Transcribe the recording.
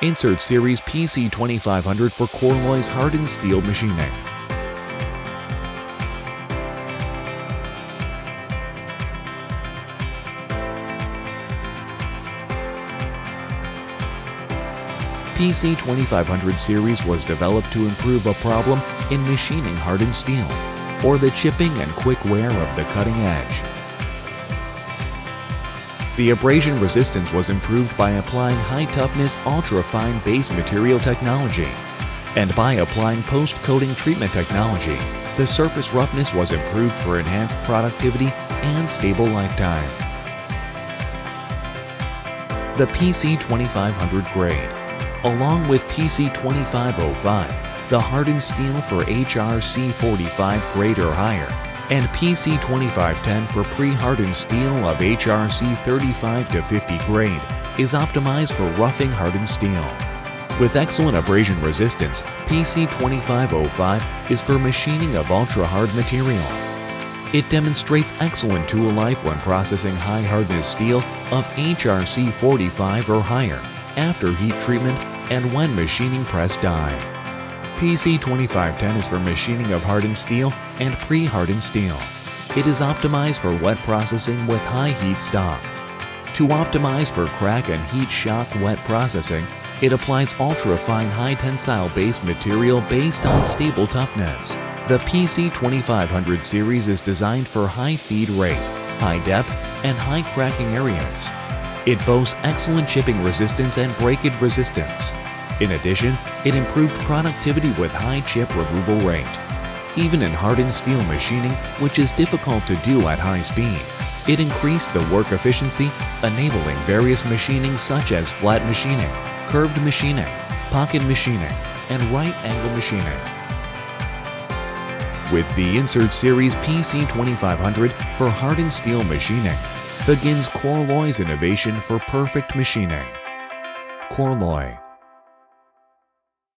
Insert Series PC2500 for KORLOY's hardened steel machining. PC2500 series was developed to improve a problem in machining hardened steel, or the chipping and quick wear of the cutting edge. The abrasion resistance was improved by applying high-toughness, ultra-fine base material technology, and by applying post-coating treatment technology, the surface roughness was improved for enhanced productivity and stable lifetime. The PC2500 grade, along with PC2505, the hardened steel for HRC 45 grade or higher, and PC2510 for pre-hardened steel of HRC 35 to 50 grade, is optimized for roughing hardened steel. With excellent abrasion resistance, PC2505 is for machining of ultra-hard material. It demonstrates excellent tool life when processing high-hardness steel of HRC 45 or higher, after heat treatment and when machining press die. PC2510 is for machining of hardened steel and pre-hardened steel. It is optimized for wet processing with high heat stock. To optimize for crack and heat shock wet processing, it applies ultra-fine high-tensile base material based on stable toughness. The PC2500 series is designed for high feed rate, high depth, and high cracking areas. It boasts excellent chipping resistance and breakage resistance. In addition, it improved productivity with high chip removal rate. Even in hardened steel machining, which is difficult to do at high speed, it increased the work efficiency, enabling various machining such as flat machining, curved machining, pocket machining, and right angle machining. With the Insert Series PC2500 for hardened steel machining, begins KORLOY's innovation for perfect machining. KORLOY.